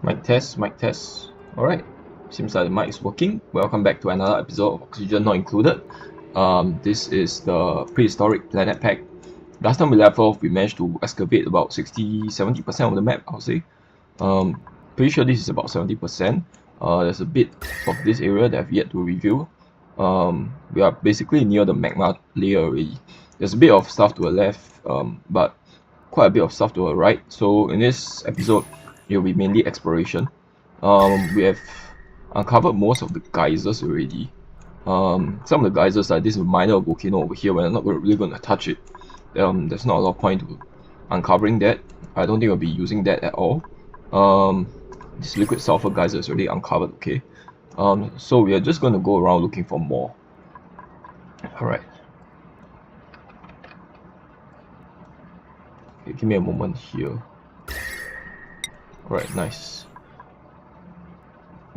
Mic test, mic test. Alright, seems like the mic is working. Welcome back to another episode of Oxygen Not Included. This is the prehistoric planet pack. Last time we left off, we managed to excavate about 60-70% of the map, I'll say. Pretty sure this is about 70%. There's a bit of this area that I've yet to review. We are basically near the magma layer already. There's a bit of stuff to the left, but quite a bit of stuff to the right. So in this episode, it will be mainly exploration. We have uncovered most of the geysers already. Some of the geysers, like this minor volcano over here, we're not really going to touch it. There's not a lot of point to uncovering that. I don't think we'll be using that at all. This liquid sulfur geyser is already uncovered, okay? So we are just going to go around looking for more. Alright. Okay, give me a moment here. Alright, nice.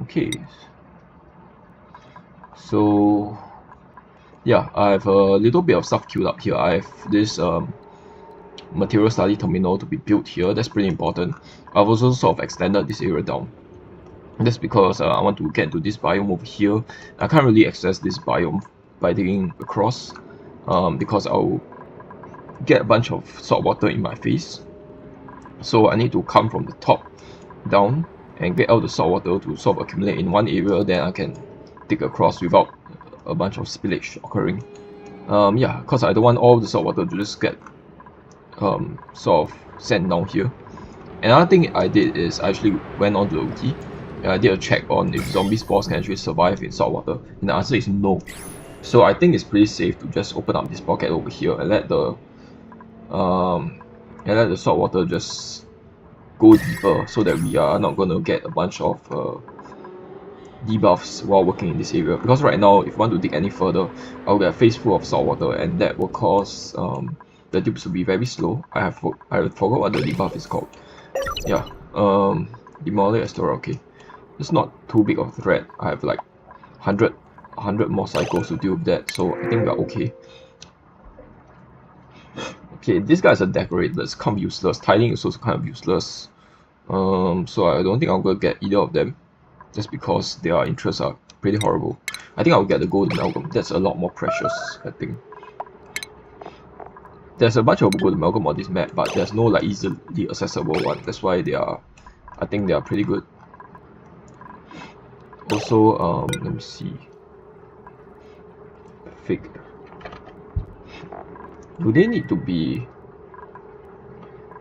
Okay. So yeah, I have a little bit of stuff queued up here. I have this material study terminal to be built here. That's pretty important. I've also sort of extended this area down. That's because I want to get to this biome over here. I can't really access this biome by digging across because I'll get a bunch of salt water in my face. So I need to come from the top down and get out the salt water to sort of accumulate in one area, then I can dig across without a bunch of spillage occurring. Yeah, because I don't want all the salt water to just get sort of sent down here. Another thing I did is I actually went on to the wiki and I did a check on if zombie spores can actually survive in salt water, and the answer is no. So I think it's pretty safe to just open up this pocket over here and let the salt water just go deeper, so that we are not going to get a bunch of debuffs while working in this area. Because right now, if I want to dig any further, I'll get a face full of salt water, and that will cause the tubes to be very slow. I forgot what the debuff is called. Yeah, demolish explorer. Okay, it's not too big of a threat. I have like 100 more cycles to deal with that, so I think we're okay. Okay, these guys are decorated. It's kind of useless. Tiling is also kind of useless. So I don't think I'm gonna get either of them, just because their interests are pretty horrible. I think I'll get the gold amalgam. That's a lot more precious, I think. There's a bunch of gold amalgam on this map, but there's no like easily accessible one. That's why I think they are pretty good. Also, let me see. Fig. Do they need to be?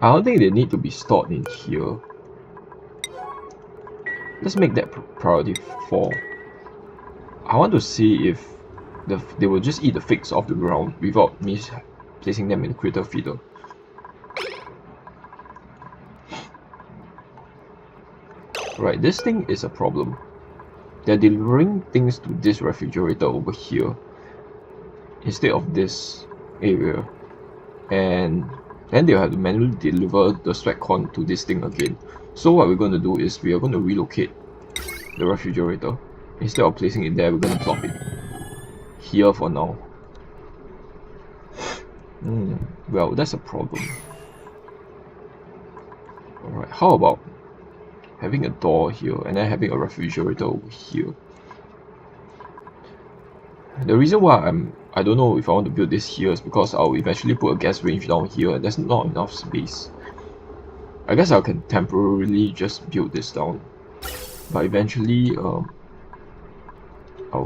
I don't think they need to be stored in here. Let's make that priority 4. I want to see if they will just eat the figs off the ground without me placing them in the critter feeder. Right, this thing is a problem. They're delivering things to this refrigerator over here instead of this area, and then they'll have to manually deliver the sweat corn to this thing again. So what we're going to do is we are going to relocate the refrigerator. Instead of placing it there, we're going to plop it here for now. Well, that's a problem. Alright, how about having a door here and then having a refrigerator over here? The reason why I don't know if I want to build this here is because I'll eventually put a gas range down here and there's not enough space. I guess I can temporarily just build this down, but eventually I'll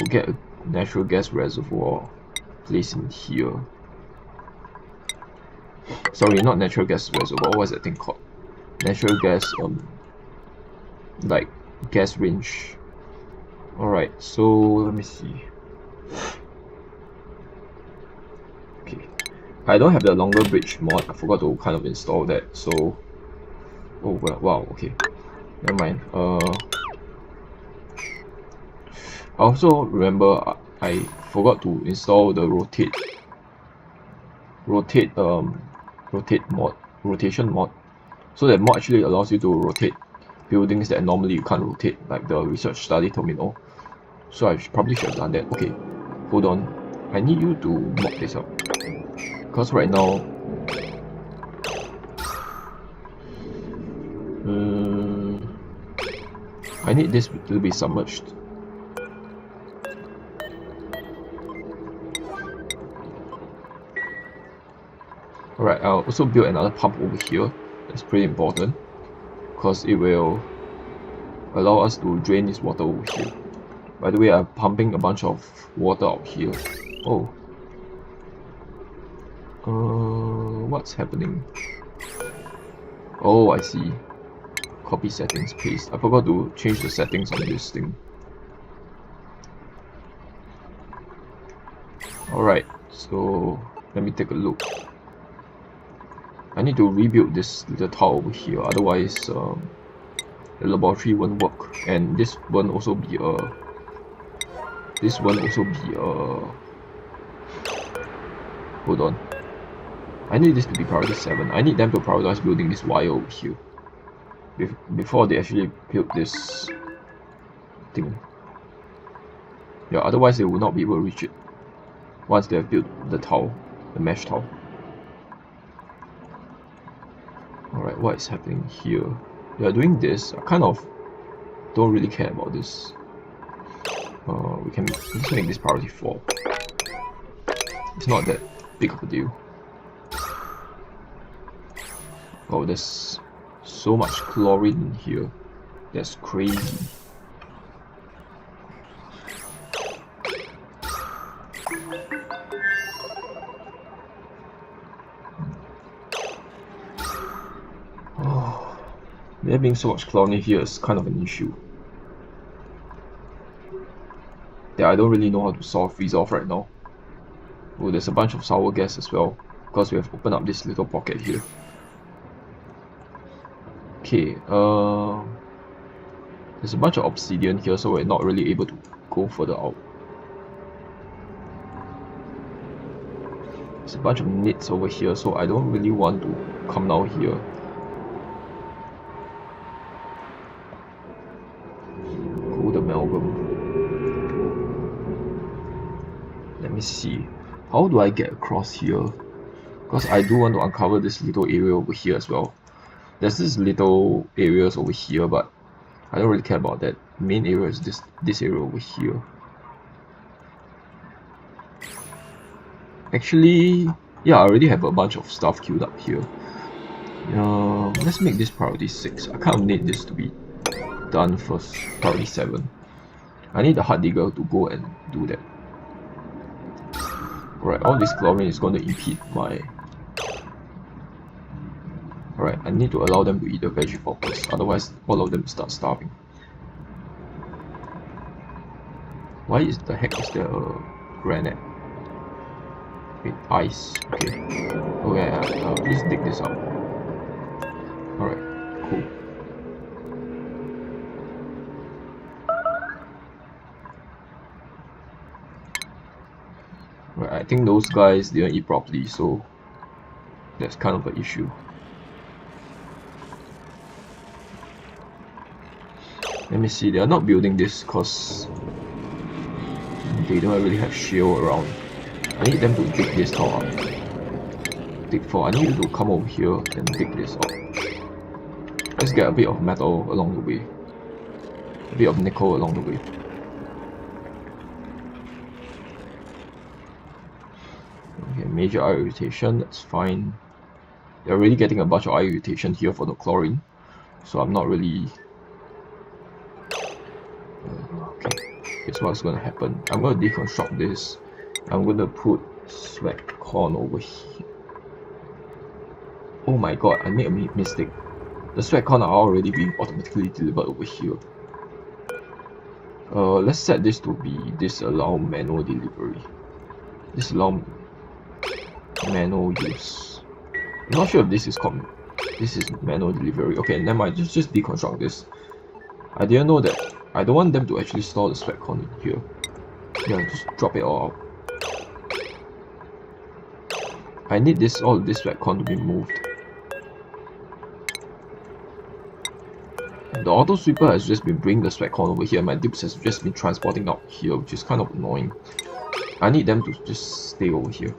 get a natural gas reservoir placed in here. Sorry, not natural gas reservoir, what's that thing called? Natural gas, like gas range. Alright, so let me see. Okay, I don't have the longer bridge mod. I forgot to kind of install that, so oh well, wow, okay, never mind. I also remember I forgot to install the rotation mod. So that mod actually allows you to rotate buildings that normally you can't rotate, like the research study terminal. So I probably should have done that. Okay, hold on. I need you to mock this up, because right now I need this to be submerged. Alright, I'll also build another pump over here. That's pretty important, because it will allow us to drain this water over here. By the way, I'm pumping a bunch of water out here. Oh. What's happening? Oh, I see. Copy settings, paste. I forgot to change the settings on this thing. Alright, so let me take a look. I need to rebuild this little tower over here, otherwise the laboratory won't work. And this won't also be a... Hold on. I need this to be priority 7. I need them to prioritize building this wire over here before they actually build this thing. Yeah, otherwise they will not be able to reach it once they have built the tower, the mesh tower. Alright, what is happening here? They are doing this. I kind of don't really care about this. We can just make this priority 4. It's not that big of a deal. Oh, there's so much chlorine in here. That's crazy. Oh, there being so much chlorine here is kind of an issue that I don't really know how to resolve right now. Oh, there's a bunch of sour gas as well, because we have opened up this little pocket here. Okay, there's a bunch of obsidian here, so we're not really able to go further out. There's a bunch of nits over here, so I don't really want to come down here. Gold amalgam. Let me see. How do I get across here? Because I do want to uncover this little area over here as well. There's this little areas over here, but I don't really care about that. The main area is this area over here. Actually, yeah, I already have a bunch of stuff queued up here. Let's make this priority 6. I kind of need this to be done first. Priority 7. I need the hard digger to go and do that. Alright, all this chlorine is going to impede my... Alright, I need to allow them to eat the veggie first, otherwise all of them start starving. Why is the heck is there a granite? Wait, ice. Okay. Oh yeah, please dig this out. Alright, cool. Right, I think those guys didn't eat properly, so that's kind of an issue. Let me see, they are not building this because they don't really have shield around. I need them to dig this tower up. Dig 4. I need you to come over here and dig this up. Let's get a bit of metal along the way. A bit of nickel along the way. Okay, major eye irritation, that's fine. They're already getting a bunch of eye irritation here for the chlorine, so I'm not really... okay, here's what's gonna happen. I'm gonna deconstruct this. I'm gonna put sweat corn over here. Oh my god, I made a mistake. The sweat corn are already being automatically delivered over here. Let's set this to be disallow manual delivery. Disallow manual use. I'm not sure if this is manual delivery. Okay, never mind. Just deconstruct this. I didn't know that. I don't want them to actually store the sweat corn in here. Yeah, just drop it all out. I need all of this sweat corn to be moved. The auto sweeper has just been bringing the sweat corn over here. My dips has just been transporting out here, which is kind of annoying. I need them to just stay over here.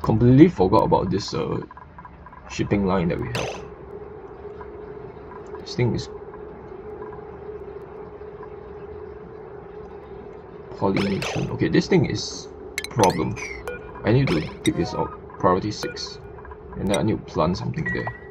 completely forgot about this shipping line that we have. This thing is pollination. Okay, this thing is problem. I need to dig this out. Priority 6. And then I need to plant something there.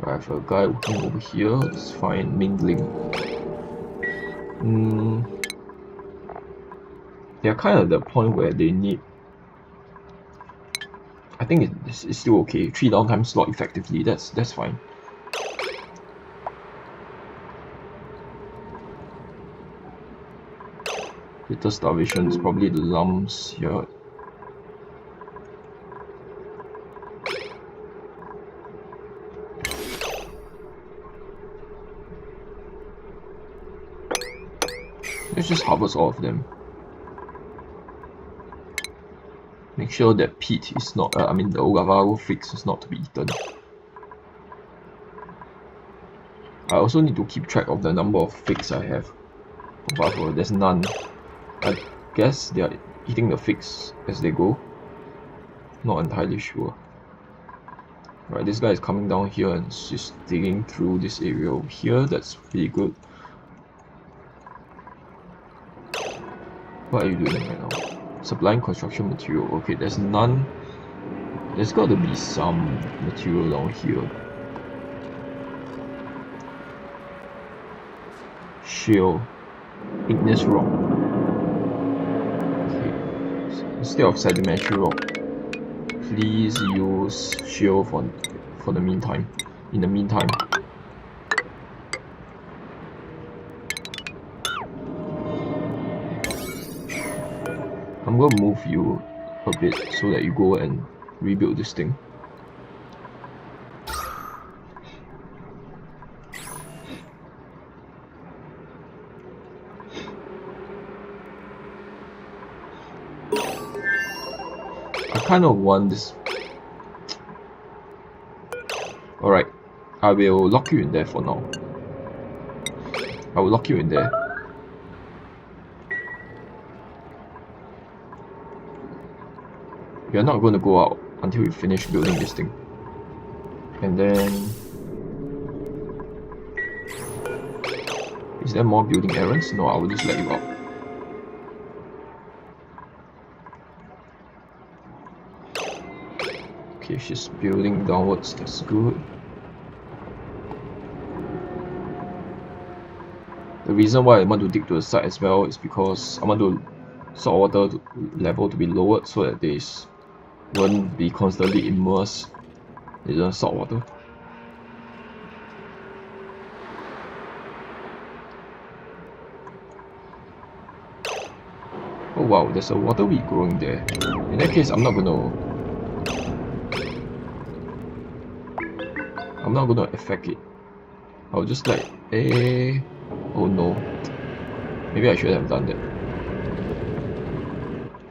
I have a guy working over here. It's fine. Mingling. They're kind of the point where they need. I think it's still okay. 3 downtime slot effectively. That's fine. Little starvation is probably the lumps here. Let's just harvest all of them. Make sure that peat is not, the Ogavaro fix is not to be eaten. I also need to keep track of the number of figs I have. However, there's none. I guess they are eating the figs as they go. Not entirely sure. Right, this guy is coming down here and just digging through this area over here. That's pretty good. What are you doing right now? Supplying construction material. Okay, there's none. There's got to be some material down here. Shale. Igneous rock. Okay. So instead of sedimentary rock, please use shale for the meantime. In the meantime. I'm gonna move you a bit so that you go and rebuild this thing. I kind of want this. Alright, I will lock you in there for now. I will lock you in there. We are not going to go out until we finish building this thing. And then... is there more building errands? No, I will just let you out. Okay, she's building downwards, that's good. The reason why I want to dig to the side as well is because I want the saltwater level to be lowered so that they won't be constantly immersed in the salt water. Oh wow, there's a water weed growing there. In that case, I'm not gonna affect it. I'll just like, oh no. Maybe I should have done that.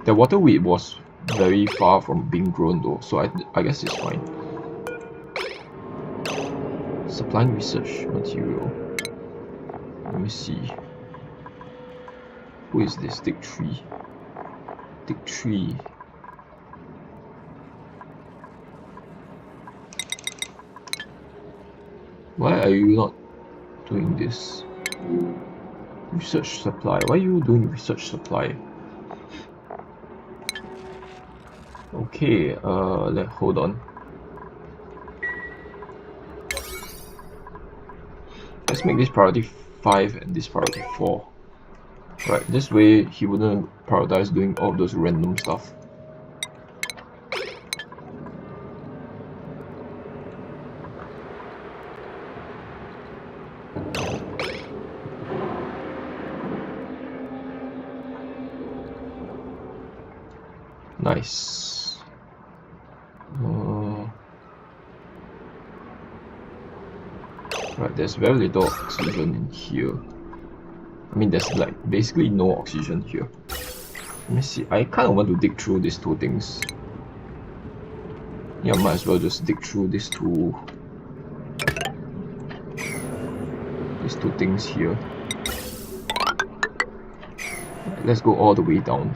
The water weed was very far from being grown though, so I guess it's fine. Supplying research material. Let me see. Who is this? Dig tree. Dig tree. Why are you not doing this? Research supply. Why are you doing research supply? Okay, hold on. Let's make this priority 5 and this priority 4. Right, this way he wouldn't prioritize doing all those random stuff. Nice. Right, there's very little oxygen in here. I mean, there's like basically no oxygen here. Let me see. I kind of want to dig through these two things. Yeah, might as well just dig through these two things here. Let's go all the way down.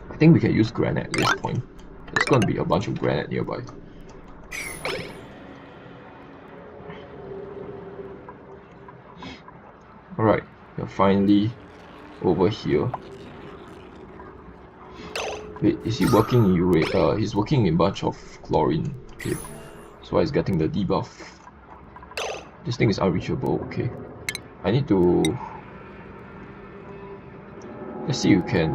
I think we can use granite at this point. There's gonna be a bunch of granite nearby. Alright, we're finally over here. Wait, is he working in urea? He's working in a bunch of chlorine. Okay, that's why he's getting the debuff. This thing is unreachable. Okay, I need to. Let's see if you can.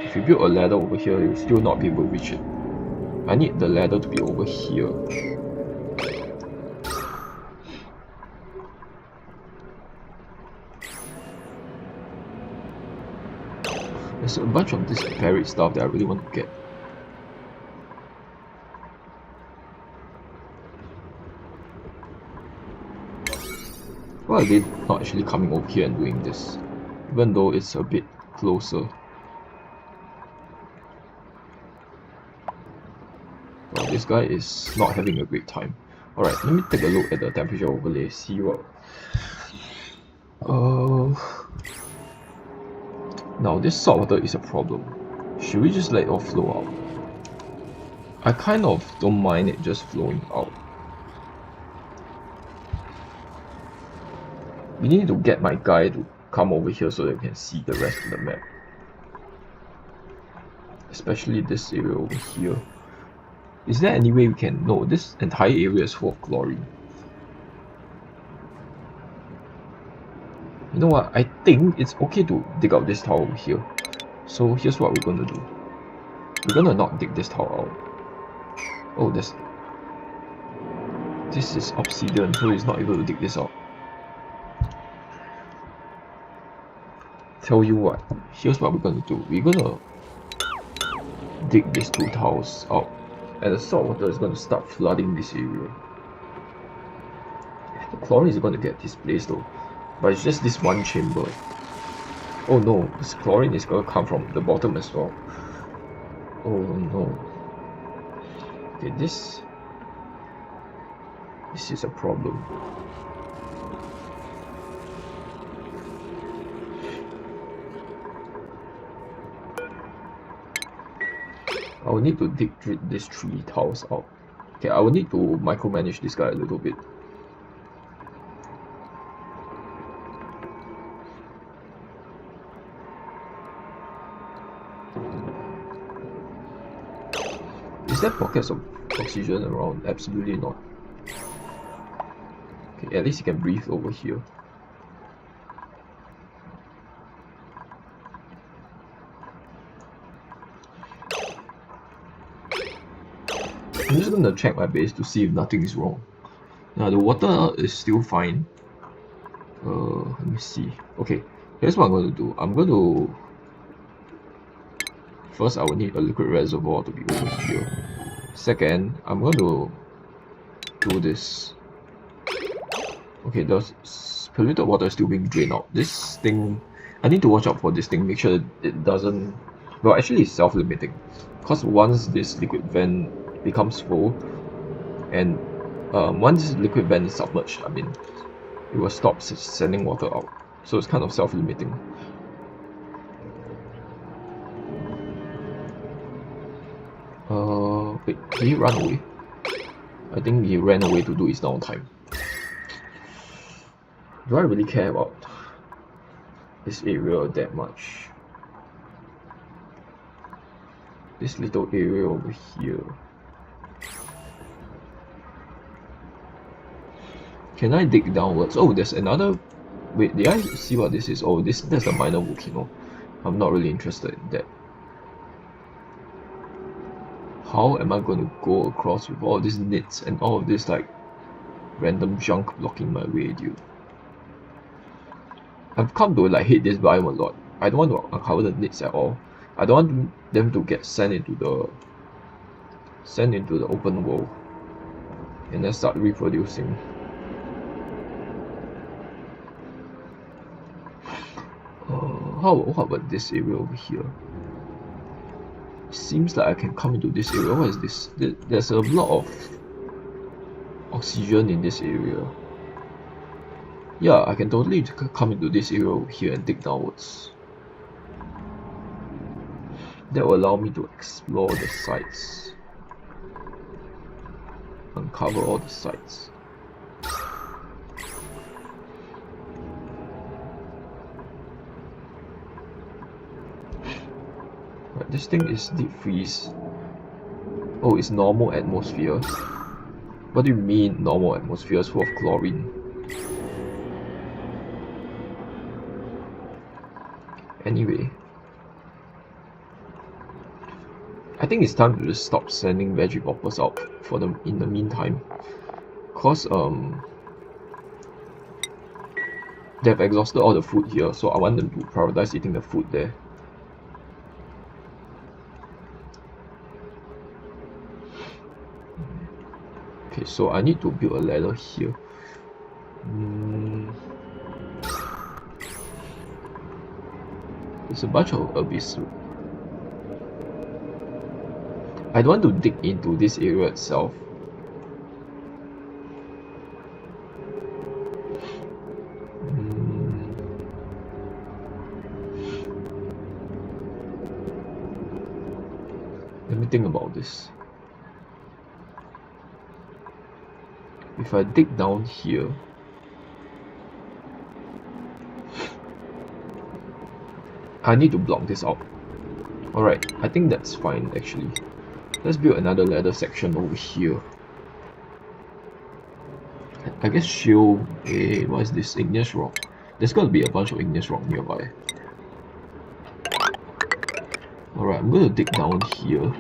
If you build a ladder over here, you'll still not be able to reach it. I need the ladder to be over here. There's a bunch of this buried stuff that I really want to get. Why are they not actually coming over here and doing this? Even though it's a bit closer. Well, this guy is not having a great time. Alright, let me take a look at the temperature overlay, see what... Now this salt water is a problem. Should we just let it all flow out? I kind of don't mind it just flowing out. We need to get my guy to come over here so that we can see the rest of the map. Especially this area over here. Is there any way we can... No, this entire area is full of chlorine. You know what, I think it's okay to dig out this tower over here. So here's what we're gonna do. We're gonna not dig this tower out. Oh, this is obsidian, so he's not able to dig this out. Tell you what, here's what we're gonna do. We're gonna dig these two towers out, and the salt water is gonna start flooding this area. The chlorine is gonna get displaced though, but it's just this one chamber. Oh no, this chlorine is gonna come from the bottom as well. Oh no. Okay, this is a problem. I will need to dig these 3 tiles out. Okay, I will need to micromanage this guy a little bit. Is there pockets of oxygen around? Absolutely not. Okay, at least he can breathe over here. I'm just gonna check my base to see if nothing is wrong. Now the water is still fine. Let me see. Okay, here's what I'm going to do. I'm going to... First, I will need a liquid reservoir to be over here. Second, I'm going to do this. Okay, the polluted water is still being drained out. This thing, I need to watch out for this thing, make sure it doesn't... Well, actually it's self-limiting. Because once this liquid vent becomes full, and once this liquid vent is submerged, I mean, it will stop sending water out. So it's kind of self-limiting. Wait, did he run away? I think he ran away to do his downtime. Do I really care about this area that much? This little area over here. Can I dig downwards? Oh, there's another... Wait, did I see what this is? Oh, that's a minor volcano. I'm not really interested in that. How am I going to go across with all these nits and all of this like random junk blocking my way, dude? I've come to like hate this biome a lot. I don't want to uncover the nits at all. I don't want them to get sent into the open world and then start reproducing. How about this area over here? Seems like I can come into this area. What is this? There's a lot of oxygen in this area. Yeah, I can totally come into this area over here and dig downwards. That will allow me to explore the sites. Uncover all the sites. Right, this thing is deep freeze. Oh, it's normal atmosphere. What do you mean normal atmosphere is full of chlorine? Anyway, I think it's time to just stop sending veggie poppers out for them in the meantime, cause they've exhausted all the food here, so I want them to prioritize eating the food there. Okay, so I need to build a ladder here. There's a bunch of abyss. I don't want to dig into this area itself. Let me think about this. If I dig down here, I need to block this out. Alright, I think that's fine actually. Let's build another ladder section over here. I guess shield. What is this? Igneous rock. There's gotta be a bunch of igneous rock nearby. Alright, I'm gonna dig down here,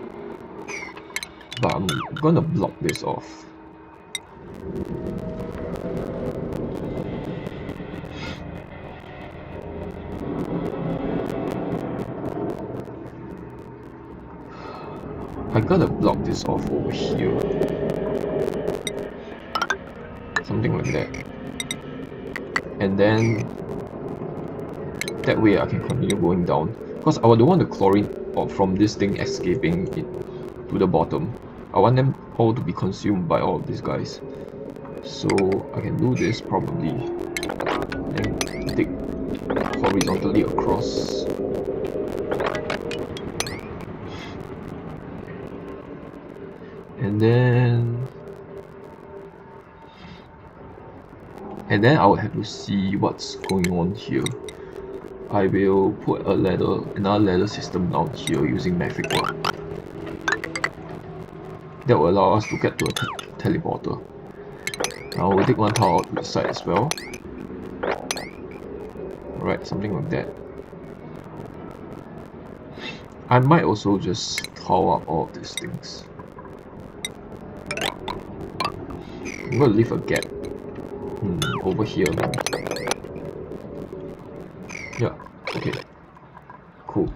but I'm gonna block this off. I gotta block this off over here. Something like that. And then that way I can continue going down. Because I don't want the chlorine from this thing escaping it to the bottom. I want them all to be consumed by all of these guys. So I can do this probably and dig horizontally across. And then I will have to see what's going on here. I will put another ladder system down here using metric work. That will allow us to get to a teleporter. Now we'll take one tower out to the side as well. Alright, something like that. I might also just tower up all of these things. I'm gonna leave a gap over here. Yeah, okay. Cool.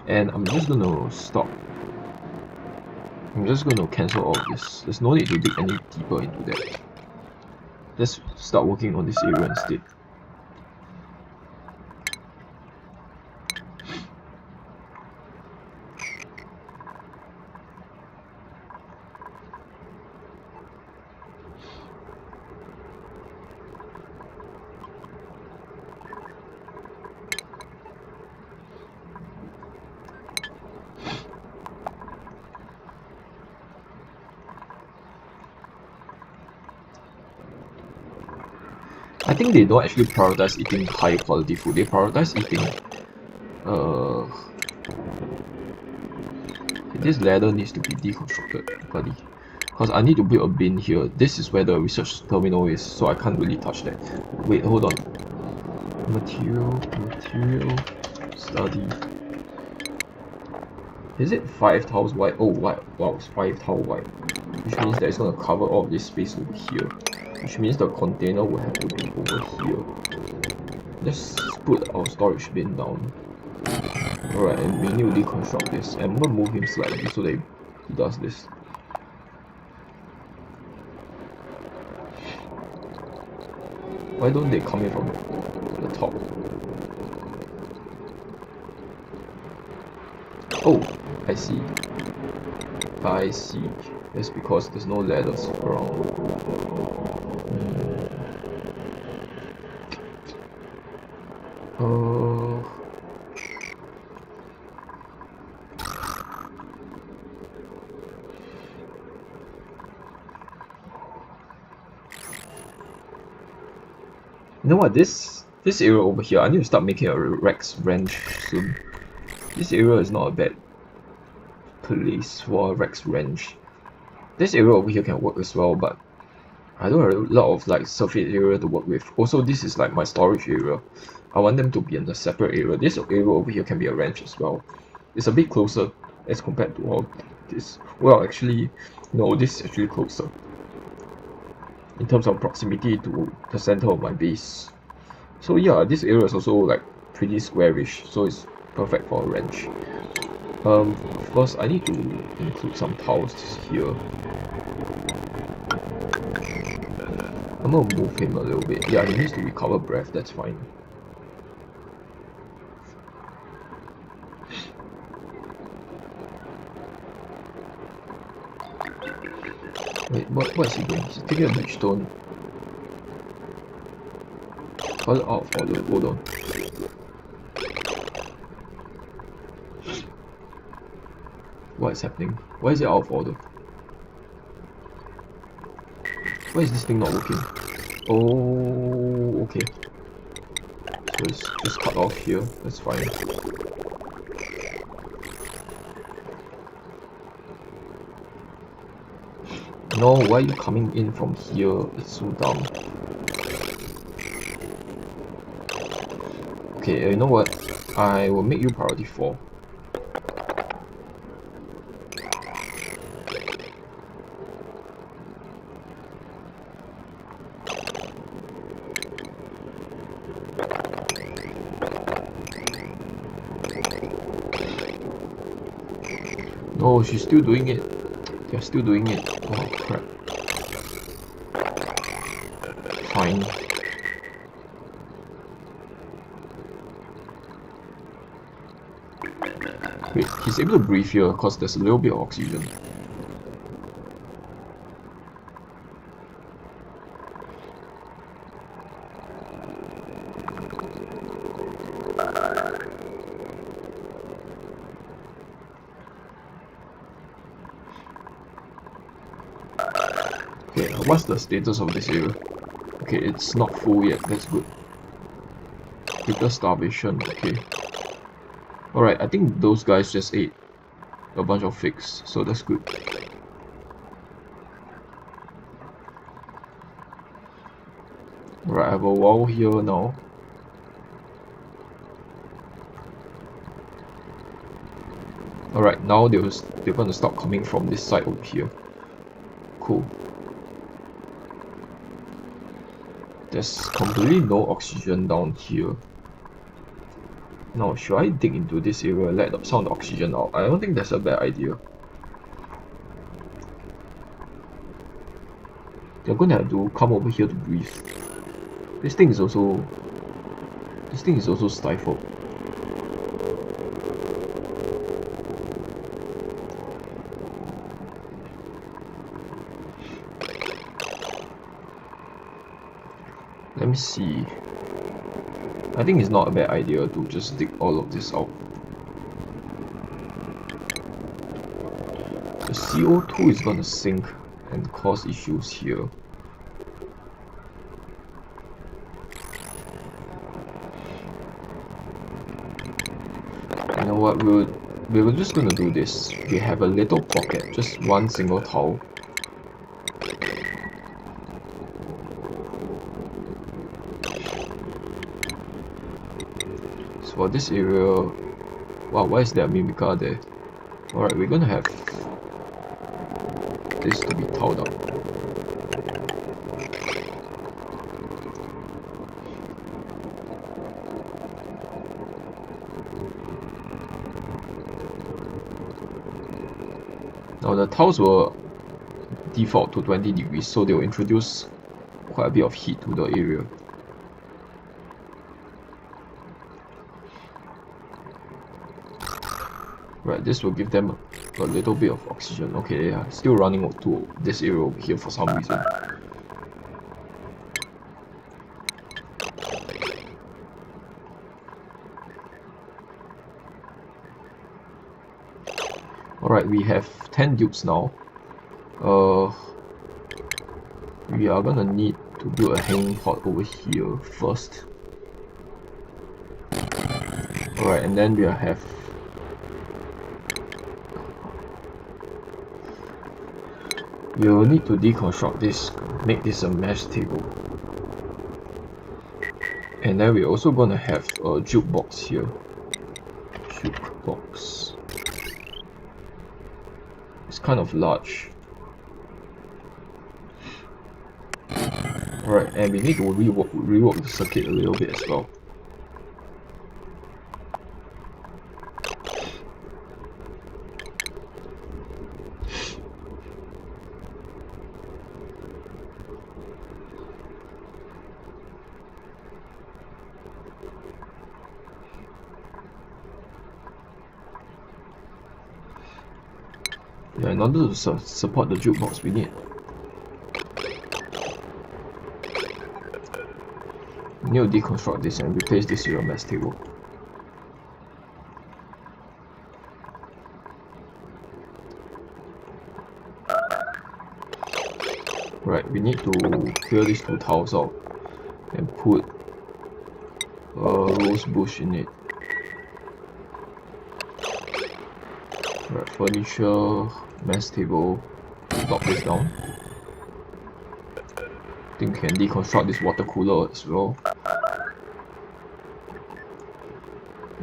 And I'm just gonna stop. I'm just gonna cancel all of this. There's no need to dig any deeper into that. Let's start working on this area instead. I think they don't actually prioritize eating high quality food. They prioritize eating this ladder needs to be deconstructed, buddy. Because I need to build a bin here. This is where the research terminal is, so I can't really touch that. Wait, hold on. Material, study. Is it 5 tiles wide? Oh, wow, it's 5 tiles wide. Which means that it's going to cover all of this space over here. Which means the container will have to be over here. Let's put our storage bin down. Alright, and we need to deconstruct this. And I'm gonna move him slightly so that he does this. Why don't they come in from the top? Oh, I see. I see. That's because there's no ladders around. You know what? This area over here, I need to start making a Rex wrench soon. This area is not a bad place for a Rex wrench. This area over here can work as well, but I don't have a lot of like surface area to work with. Also, this is like my storage area. I want them to be in a separate area. This area over here can be a wrench as well. It's a bit closer as compared to all this. Well, actually, no, this is actually closer in terms of proximity to the center of my base. So yeah, this area is also like pretty squarish, so it's perfect for a wrench. Of course, I need to include some tiles here. I'm gonna move him a little bit. Yeah, he needs to recover breath, that's fine. Wait, what is he doing? He's taking a beach stone. Call it out of order, hold on. What is happening? Why is it out of order? Why is this thing not working? Oh, okay. So it's just cut off here, that's fine. No, why are you coming in from here? It's so dumb. Okay, you know what? I will make you priority 4. Oh, she's still doing it. They're still doing it. Oh crap. Fine. Wait, he's able to breathe here because there's a little bit of oxygen. Okay, what's the status of this area? Okay, it's not full yet, that's good. Greater starvation, okay. Alright, I think those guys just ate a bunch of figs, so that's good. Alright, I have a wall here now. Alright, now they're gonna stop coming from this side over here. Cool. There's completely no oxygen down here. Now, should I dig into this area and let some of the oxygen out? I don't think that's a bad idea. They're gonna have to come over here to breathe. This thing is also stifled. Let me see. I think it's not a bad idea to just dig all of this out. The CO2 is gonna sink and cause issues here. You know what, we were just gonna do this. We have a little pocket, just one single towel. So for this area, wow, why is there a Mimica there? Alright, we're gonna have this to be towed up. Now the tiles will default to 20 degrees, so they will introduce quite a bit of heat to the area. Right, this will give them a little bit of oxygen. Okay, yeah, still running to this area over here for some reason. Alright, we have 10 dupes now. We are gonna need to build a hanging pod over here first. Alright, and then we'll have we'll need to deconstruct this, make this a mesh table. And then we're also gonna have a jukebox here. Jukebox. It's kind of large. Alright, and we need to rework the circuit a little bit as well. Yeah, in order to support the jukebox, we need to deconstruct this and replace this with a mesh table. Right, we need to clear these two tiles out and put a rose bush in it. Right, furniture, mesh table, lock this down. I think we can deconstruct this water cooler as well.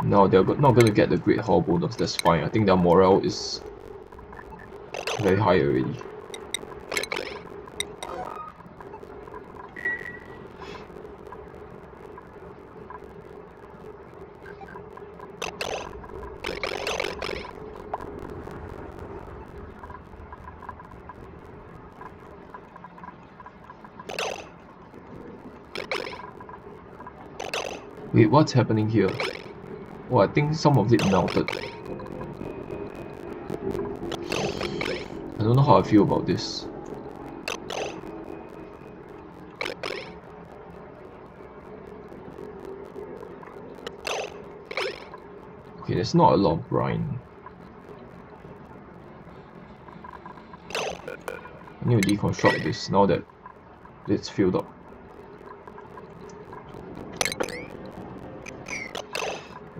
Now they're not going to get the Great Hall bonus, that's fine. I think their morale is very high already. Wait, what's happening here? Oh, I think some of it melted. I don't know how I feel about this. Okay, there's not a lot of brine. I need to deconstruct this now that it's filled up.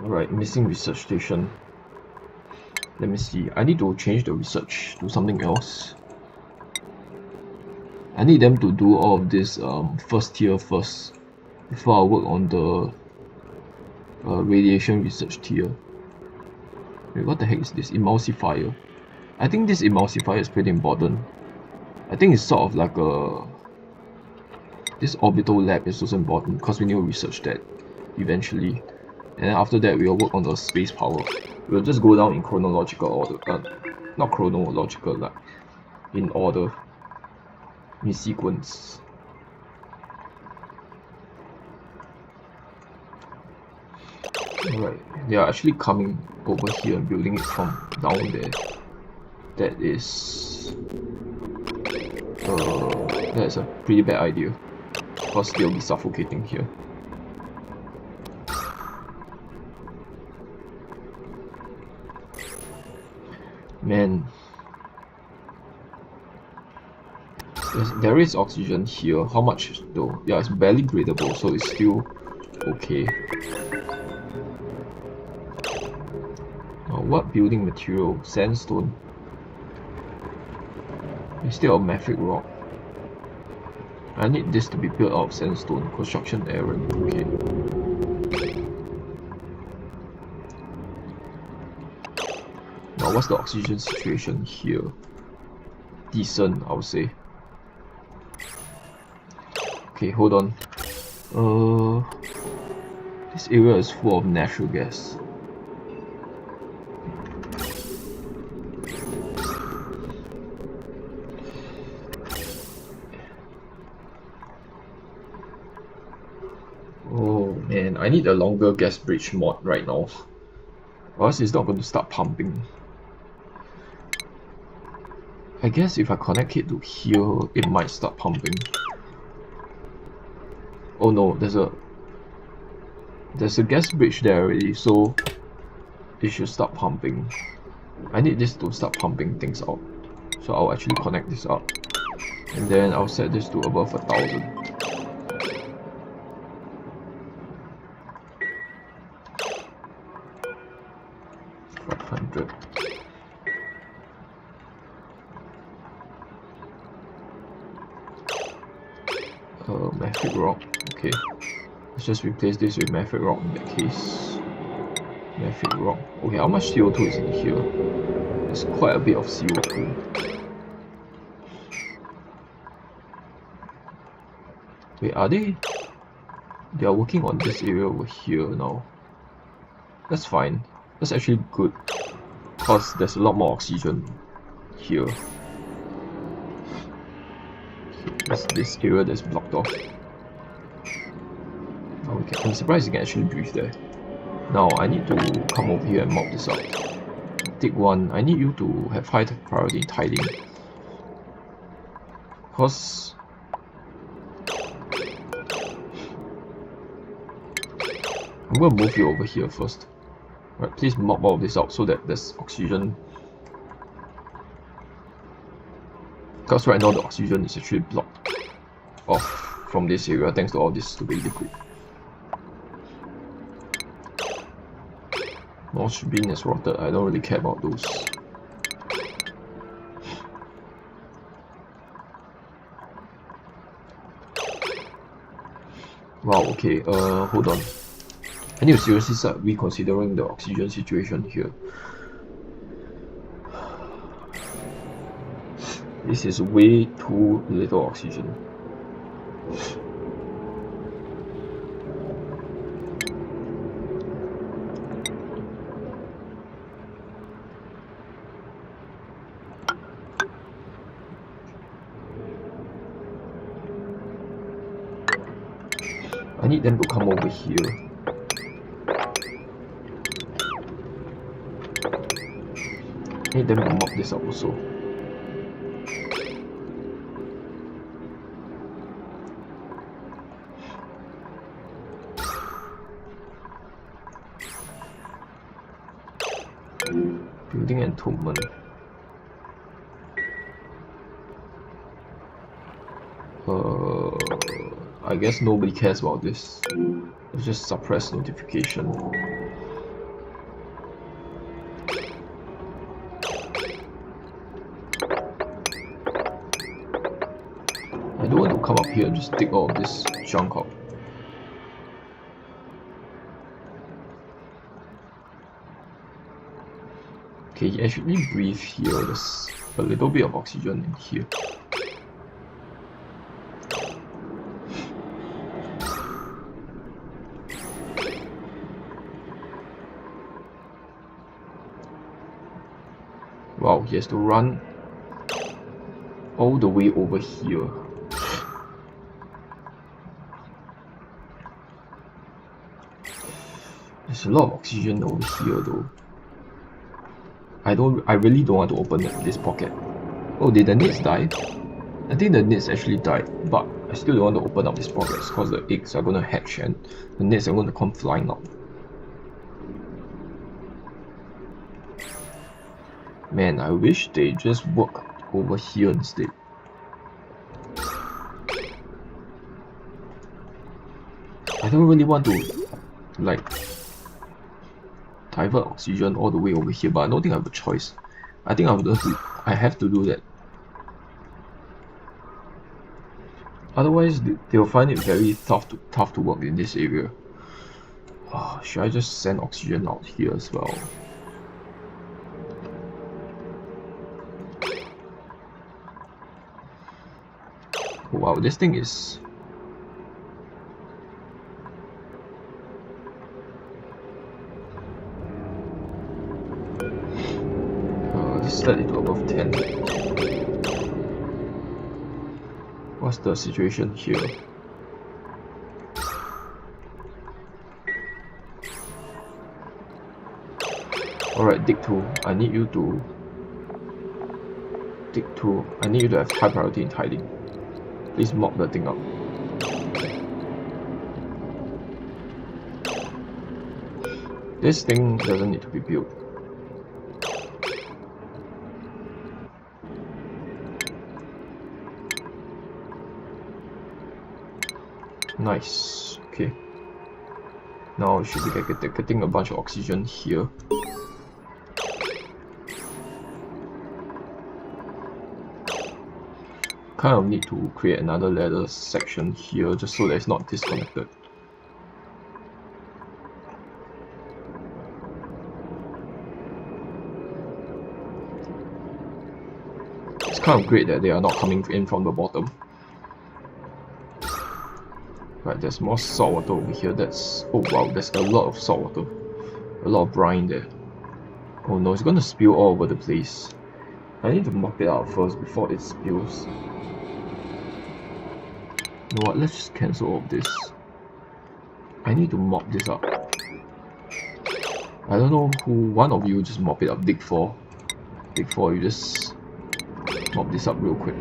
Alright, missing research station. Let me see. I need to change the research to something else. I need them to do all of this first tier first before I work on the radiation research tier. Wait, what the heck is this? Emulsifier. I think this emulsifier is pretty important. I think it's sort of like a... This orbital lab is also important because we need to research that eventually. And then after that, we'll work on the space power. We'll just go down in chronological order. Not chronological, like in order, in sequence. Alright, they are actually coming over here and building it from down there. That is a pretty bad idea because they'll be suffocating here. Man, there is oxygen here. How much though? Yeah, it's barely breathable, so it's still okay. What building material? Sandstone. Instead of mafic rock. I need this to be built out of sandstone. Construction error. Okay. Now what's the oxygen situation here? Decent, I would say. Okay, hold on. This area is full of natural gas. Oh man, I need a longer gas bridge mod right now. or else it's not going to start pumping. I guess if I connect it to here, it might start pumping. Oh no, there's a gas bridge there already, so it should start pumping. I need this to start pumping things out, so I'll actually connect this up, and then I'll set this to above 1000. 500. Metric rock. Okay, let's just replace this with metric rock in that case. Metric rock. Okay, how much CO2 is in here? There's quite a bit of CO2. Wait, are they? They are working on this area over here now. That's fine. That's actually good, because there's a lot more oxygen here. This area that's blocked off. Oh, I'm surprised you can actually breathe there. Now I need to come over here and mop this up. Take one. I need you to have high priority tidying, because I'm going to move you over here first. Right, please mop all of this out so that there's oxygen. Because right now the oxygen is actually blocked off from this area thanks to all this stupid liquid. Moss bean is rotted. I don't really care about those. Wow, okay, hold on. I need to seriously start reconsidering the oxygen situation here. This is way too little oxygen. I need them to come over here. I need them to mop this up also. Building entombment. I guess nobody cares about this. Let's just suppress notification. I don't want to come up here and just dig all of this junk up. Okay, actually breathe here. There's a little bit of oxygen in here. Wow, he has to run all the way over here. There's a lot of oxygen over here though. I really don't want to open this pocket. Oh, did the nits die? I think the nits actually died, but I still don't want to open up these pockets because the eggs are gonna hatch and the nits are gonna come flying out. Man, I wish they just work over here instead. I don't really want to like divert oxygen all the way over here, but I don't think I have a choice. I think I have to do that. Otherwise, they'll find it very tough to work in this area. Oh, should I just send oxygen out here as well? Oh, wow, this thing is... set it to above 10. What's the situation here? Alright, dig 2. I need you to dig 2. I need you to have high priority in tiling. Please mop the thing up. This thing doesn't need to be built. Nice. Okay. Now we should be getting a bunch of oxygen here. Kind of need to create another ladder section here just so that it's not disconnected. It's kind of great that they are not coming in from the bottom. Right, there's more salt water over here. That's... oh wow, there's a lot of salt water. A lot of brine there. Oh no, it's gonna spill all over the place. I need to mop it out first before it spills. You know what, let's just cancel all of this. I need to mop this up. I don't know who, one of you just mop it up. Dig 4. Dig 4, you just mop this up real quick.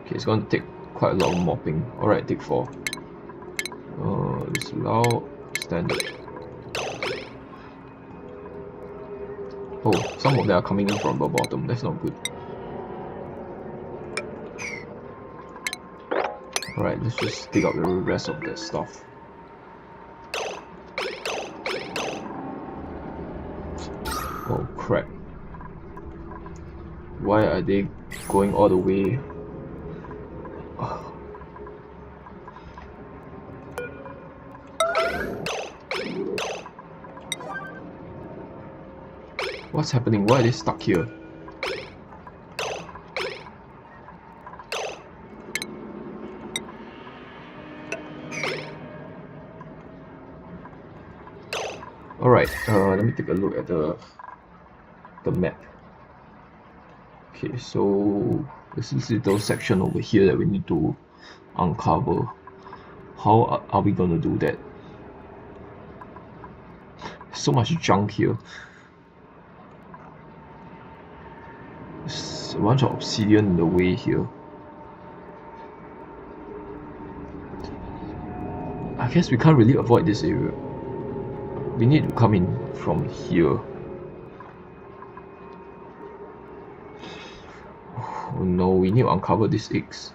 Okay, it's gonna take quite a lot of mopping. Alright, dig 4. Disallow, standard. Oh, some of them are coming in from the bottom. That's not good. Alright, let's just dig up the rest of that stuff. Oh crap. Why are they going all the way? What's happening? Why are they stuck here? Alright, let me take a look at the map. Okay, so there's this little section over here that we need to uncover. How are we gonna do that? So much junk here. There's a bunch of obsidian in the way here. I guess we can't really avoid this area. We need to come in from here. Oh no, we need to uncover these eggs.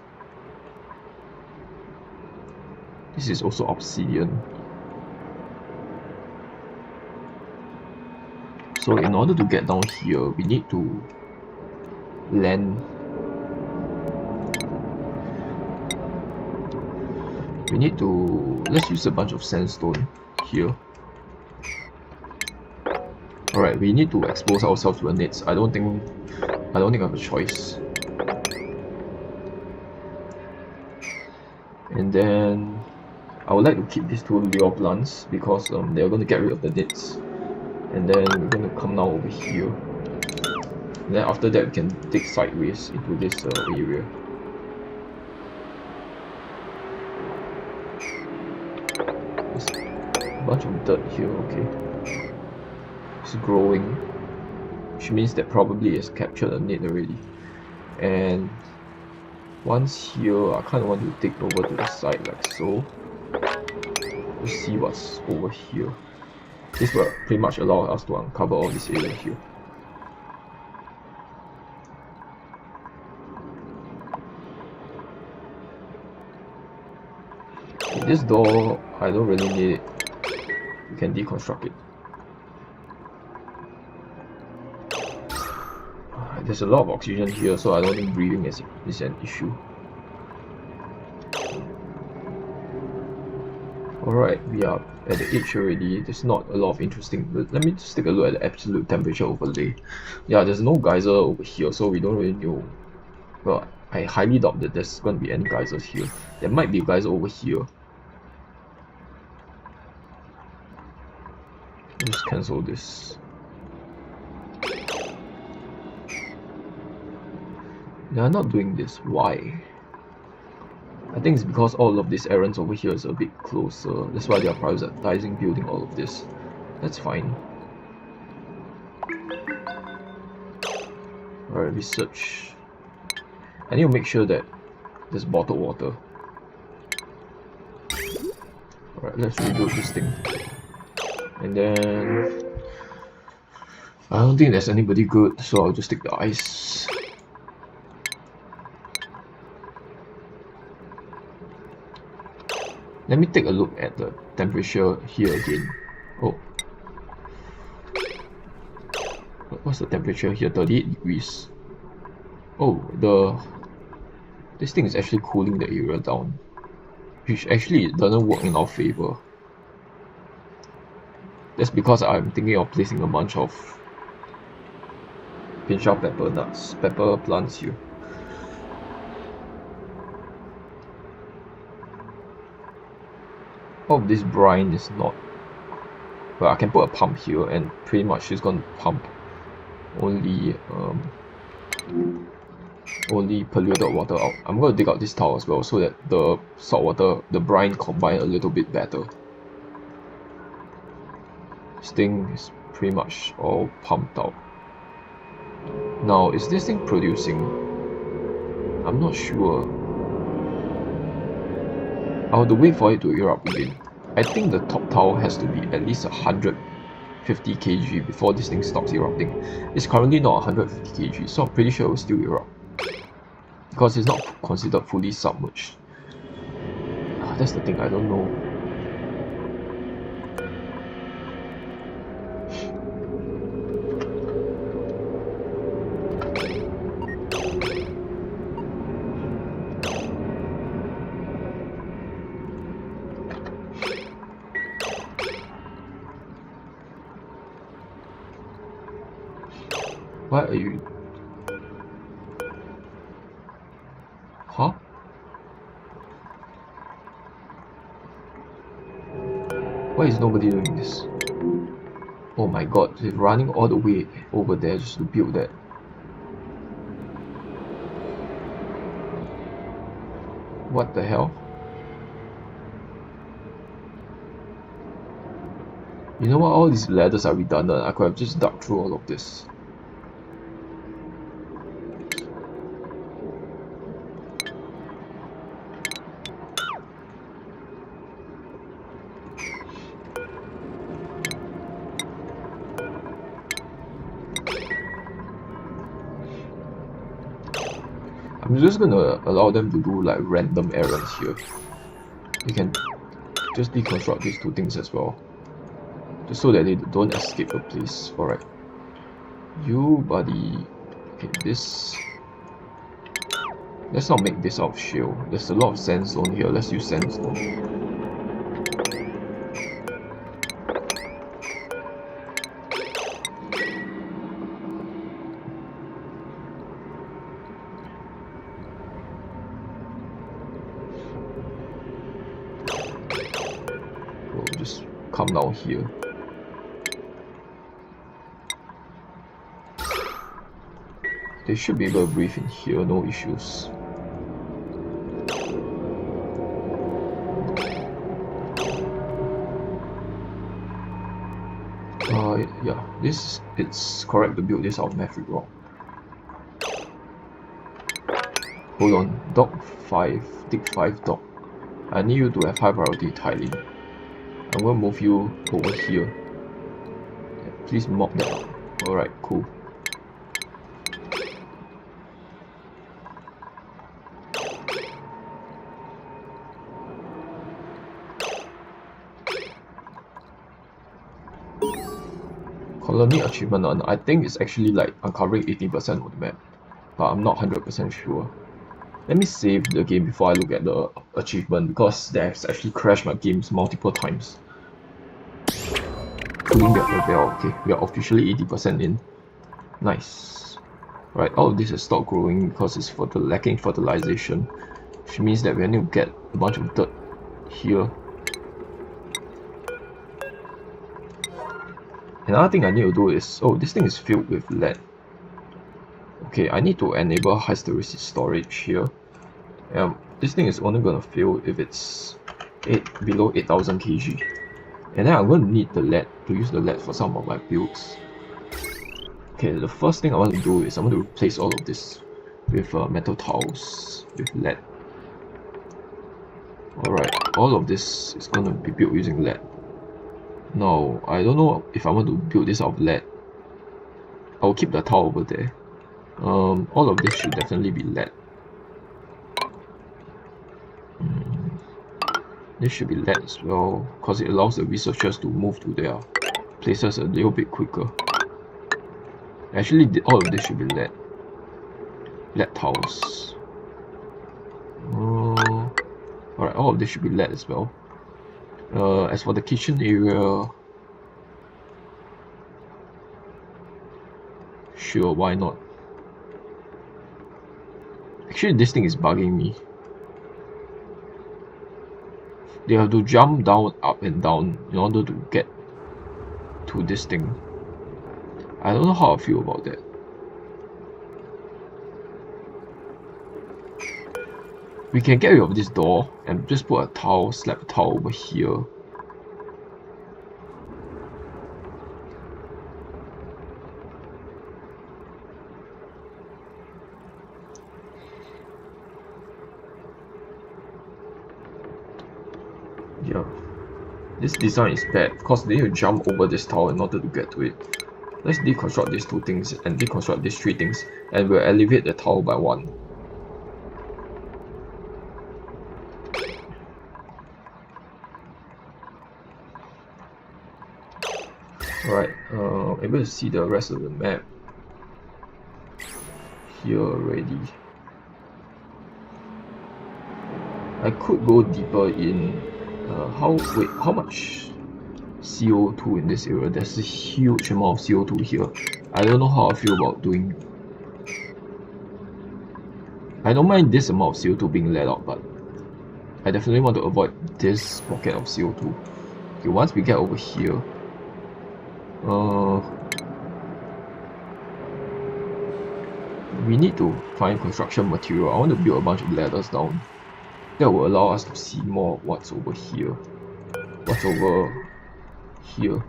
This is also obsidian. So in order to get down here, we need to land. We need to... let's use a bunch of sandstone here. Alright, we need to expose ourselves to the nets. I don't think I have a choice. And then I would like to keep these two lure plants because they're going to get rid of the nets. And then we're going to come now over here. And then after that we can dig sideways into this area. There's a bunch of dirt here, okay. It's growing, which means that probably it's captured a net already. And once here, I kind of want to dig over to the side like so. Let's see what's over here. This will pretty much allow us to uncover all this area here. Okay, this door, I don't really need it. We can deconstruct it. There's a lot of oxygen here, so I don't think breathing is an issue. Alright, we are at the edge already. There's not a lot of interesting... let me just take a look at the absolute temperature overlay. Yeah, there's no geyser over here, so we don't really know. Well, I highly doubt that there's going to be any geysers here. There might be a geyser over here. Just cancel this. They are not doing this. Why? I think it's because all of these errands over here is a bit closer. That's why they are prioritizing building all of this. That's fine. Alright, research. I need to make sure that there's bottled water. Alright, let's rebuild this thing. And then I don't think there's anybody good, so I'll just take the ice. Let me take a look at the temperature here again. Oh. What's the temperature here? 38 degrees. Oh, this thing is actually cooling the area down, which actually doesn't work in our favor. That's because I'm thinking of placing a bunch of pinch of pepper plants here. Oh, this brine is not. Well, I can put a pump here, and pretty much it's gonna pump only polluted water out. I'm gonna dig out this tile as well, so that the salt water, the brine combine a little bit better. This thing is pretty much all pumped out. Now, is this thing producing? I'm not sure. I have to wait for it to erupt again. I think the top tile has to be at least 150 kg before this thing stops erupting. It's currently not 150 kg, so I'm pretty sure it will still erupt, because it's not considered fully submerged. That's the thing, I don't know. Why are you? Huh? Why is nobody doing this? Oh my god, they're running all the way over there just to build that. What the hell? You know what, all these ladders are redundant. I could have just dug through all of this. I'm just gonna allow them to do like random errands here. They can just deconstruct these two things as well, just so that they don't escape the place. Alright. You, buddy. Okay, this. Let's not make this out of shale. There's a lot of sandstone here. Let's use sandstone. We'll just come down here. They should be able to breathe in here, no issues. Yeah, it's correct to build this out of metric rock. Hold on, dock 5, dig 5 dock. I need you to have high priority tiling. I'm gonna move you over here. Please mop that up. Alright, cool. Colony achievement on, I think it's actually like uncovering 80% of the map, but I'm not 100% sure. Let me save the game before I look at the achievement, because that's actually crashed my games multiple times. Cooling that level. Okay, we are officially 80% in. Nice. Right, all of this has stopped growing because it's lacking fertilization, which means that we need to get a bunch of dirt here. Another thing I need to do is, oh, this thing is filled with lead. Okay, I need to enable high hysteresis storage here. this thing is only gonna fail if it's below 8000 kg. And then I'm going to need the lead to use the lead for some of my builds. Okay, the first thing I want to do is I want to replace all of this with metal tiles with lead. Alright, all of this is going to be built using lead. Now, I don't know if I want to build this out of lead. I'll keep the tile over there. All of this should definitely be lead. This should be lead as well, because it allows the researchers to move to their places a little bit quicker. Actually, all of this should be lead. Lead tiles. Alright, all of this should be lead as well. As for the kitchen area, sure, why not? Actually, this thing is bugging me. They have to jump down, up and down in order to get to this thing. I don't know how I feel about that. We can get rid of this door and just put a tile, slap a tile over here. Yeah, this design is bad because they need to jump over this tile in order to get to it. Let's deconstruct these two things and deconstruct these three things, and we'll elevate the tile by 1. Alright, able to see the rest of the map here already. I could go deeper in how much CO2 in this area? There's a huge amount of CO2 here. I don't know how I feel about doing. I don't mind this amount of CO2 being let out, but I definitely want to avoid this pocket of CO2. Okay, once we get over here, we need to find construction material. I want to build a bunch of ladders down. That will allow us to see more of what's over here. What's over here.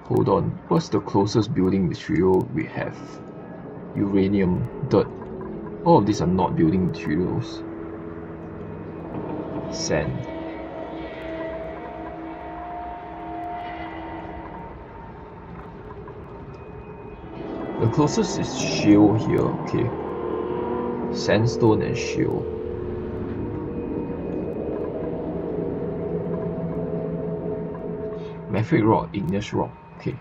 Hold on, what's the closest building material we have? Uranium, dirt. All of these are not building materials. Sand. The closest is shale here, okay. Sandstone and shale. Mafic rock, igneous rock, okay.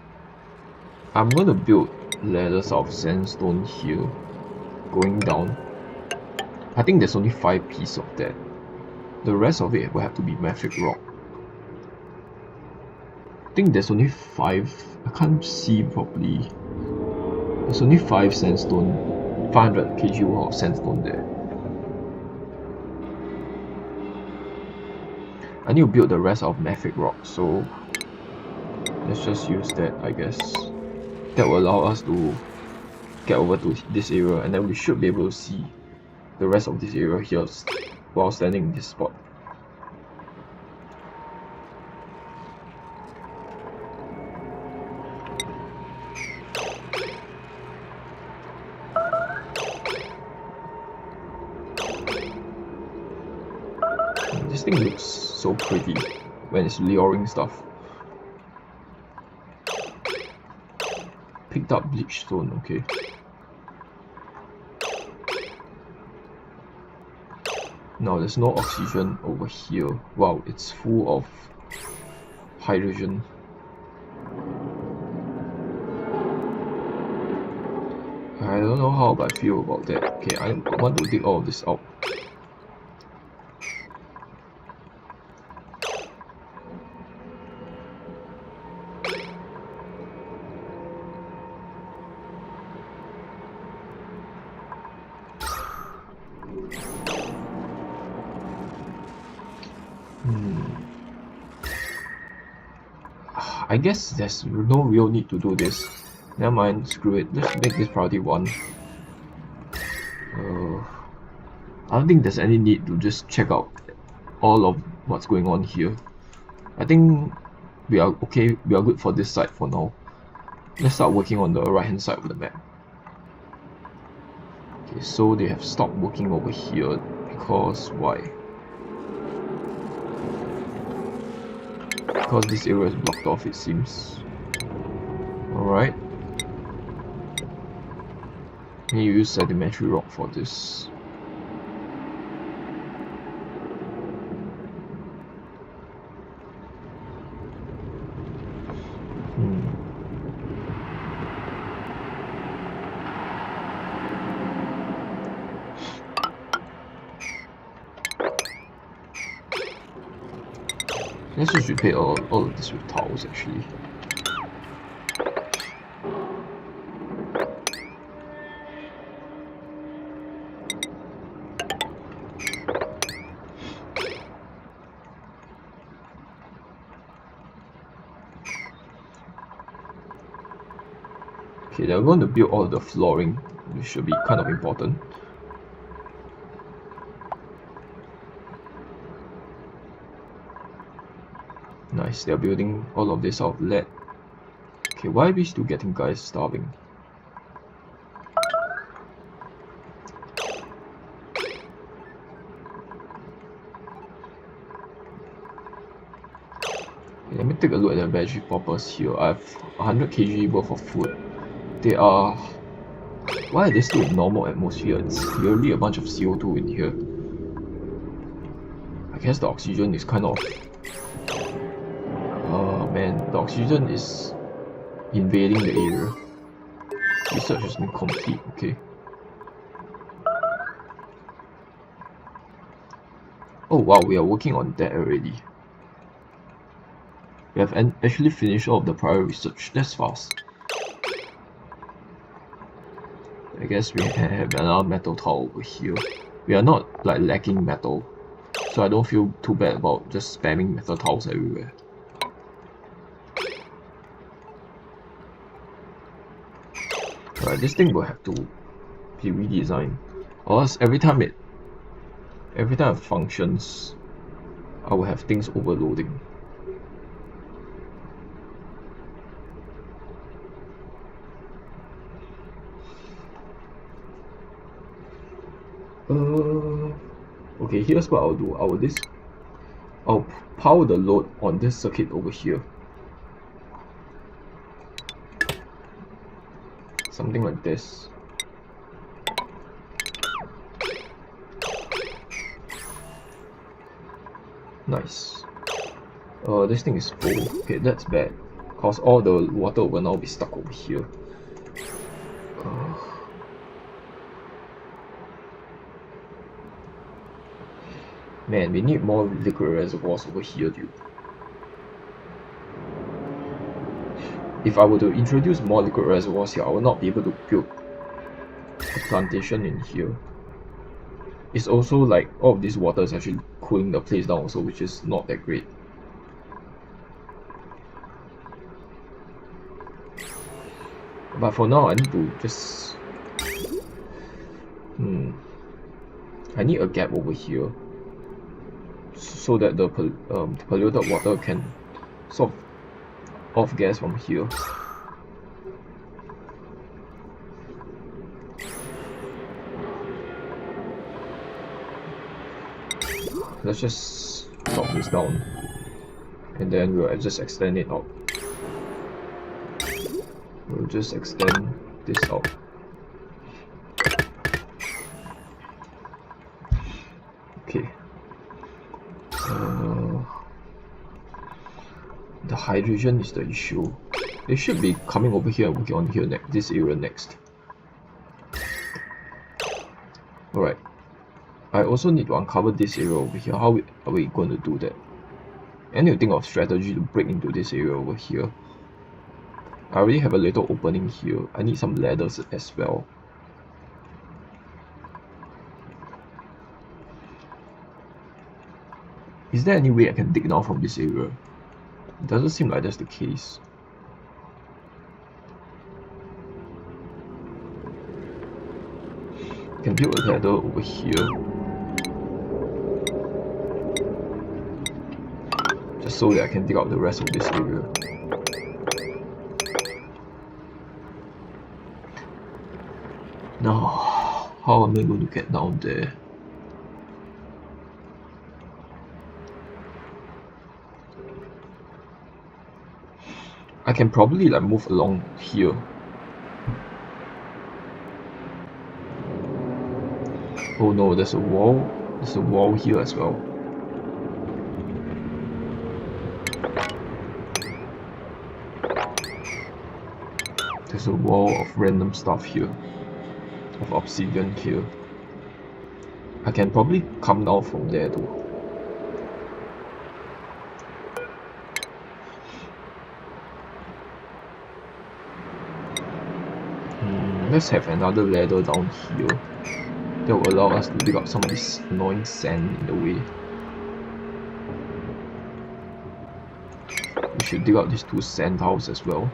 I'm gonna build ladders of sandstone here, going down. I think there's only 5 pieces of that. The rest of it will have to be mafic rock. I think there's only 5. I can't see properly. There's only 5 sandstone, 500 kg worth of sandstone there. I need to build the rest of mafic rock, so let's just use that, I guess. That will allow us to get over to this area, and then we should be able to see the rest of this area here while standing in this spot. This thing looks so pretty when it's luring stuff. Picked up bleach stone, okay. Now there's no oxygen over here. Wow, it's full of hydrogen. I don't know how I feel about that. Okay, I want to dig all of this out. I guess there's no real need to do this. Never mind, screw it. Let's make this priority 1. I don't think there's any need to just check out all of what's going on here. I think we are okay, we are good for this side for now. Let's start working on the right hand side of the map. Okay, so they have stopped working over here because why? Because this area is blocked off, it seems. Alright. Can you use sedimentary rock for this? Let's just repair all of this with tiles actually. Okay, they're going to build all the flooring, which should be kind of important. Nice, they're building all of this out of lead. Okay, why are we still getting guys starving? Okay, let me take a look at the veggie poppers here. I have 100 kg worth of food. They are... Why are they still in normal atmosphere? It's clearly a bunch of CO2 in here. I guess the oxygen is kind of... Oh man, the oxygen is invading the area. Research has been complete, okay. Oh wow, we are working on that already. We have actually finished all of the prior research. That's fast. I guess we have another metal tile over here. We are not like lacking metal, so I don't feel too bad about just spamming metal tiles everywhere. Alright, this thing will have to be redesigned, or else every time it functions, I will have things overloading. Okay, here's what I'll do. I'll power the load on this circuit over here. Something like this. Nice. This thing is full. Okay, that's bad. Cause all the water will now be stuck over here. Man, we need more liquid reservoirs over here, dude. If I were to introduce more liquid reservoirs here, I will not be able to build a plantation in here. It's also like all of this water is actually cooling the place down also, which is not that great. But for now, I need to just... I need a gap over here, so that the polluted water can sort of off gas from here. Let's just drop this down, and then we'll just extend it out. We'll just extend this out. Okay. The hydrogen is the issue. They should be coming over here and working on here this area next. Alright. I also need to uncover this area over here. How are we going to do that? I need to think of strategy to break into this area over here. I already have a little opening here. I need some ladders as well. Is there any way I can dig down from this area? It doesn't seem like that's the case. Can build a ladder over here. Just so that I can dig out the rest of this area. Now, how am I going to get down there? I can probably like move along here. Oh no, there's a wall. There's a wall here as well. There's a wall of random stuff here. Of obsidian here. I can probably come down from there though. Let's have another ladder down here. That will allow us to dig up some of this annoying sand in the way. We should dig out these 2 sand tiles as well.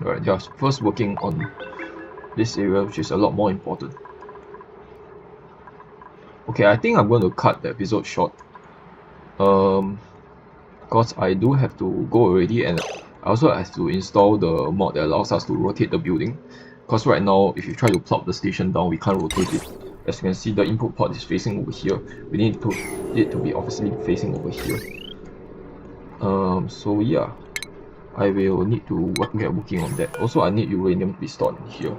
Alright, yeah, first working on this area, which is a lot more important. Okay, I think I'm going to cut the episode short. Because I do have to go already, and I also have to install the mod that allows us to rotate the building. Because right now, if you try to plop the station down, we can't rotate it. As you can see, the input port is facing over here. We need it to be obviously facing over here. So yeah, I will need to get working on that. Also, I need uranium to be stored in here.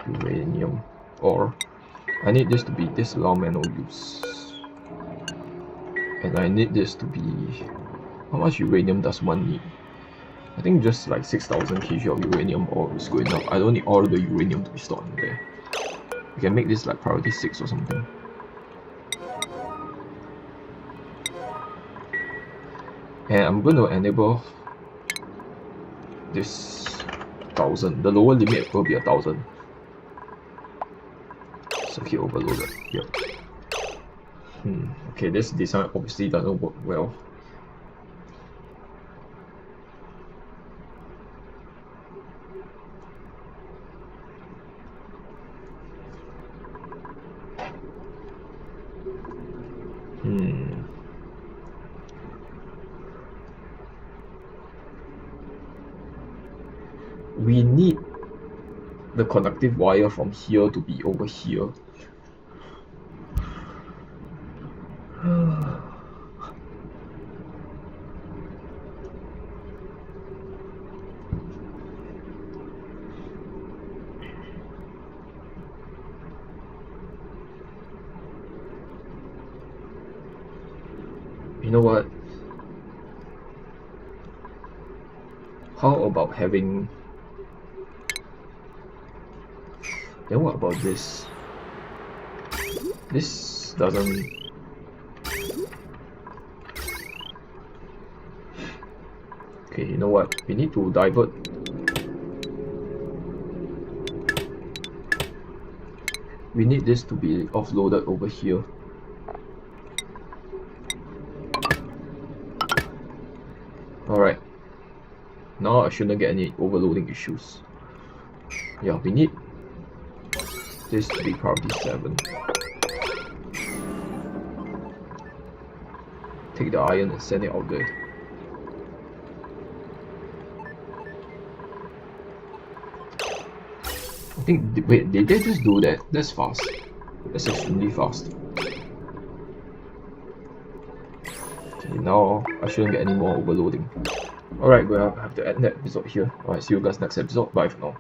Uranium, or I need this to be disallow manual use, and I need this to be, how much uranium does one need? I think just like 6,000 kg of uranium ore is good enough. I don't need all the uranium to be stored in there. We can make this like priority 6 or something. And I'm going to enable this 1000. The lower limit will be 1000. Circuit overloaded. Yep. Okay, this design obviously doesn't work well. We need the conductive wire from here to be over here. You know what? How about having... Then what about this? This doesn't... Okay, you know what? We need to divert. We need this to be offloaded over here. Alright. Now I shouldn't get any overloading issues. Yeah, we need this to be priority 7. Take the iron and send it out there. I think, wait, did they just do that? That's fast. That's extremely fast. Okay, now I shouldn't get any more overloading. Alright, we'll have to end that episode here. Alright, see you guys next episode. Bye for now.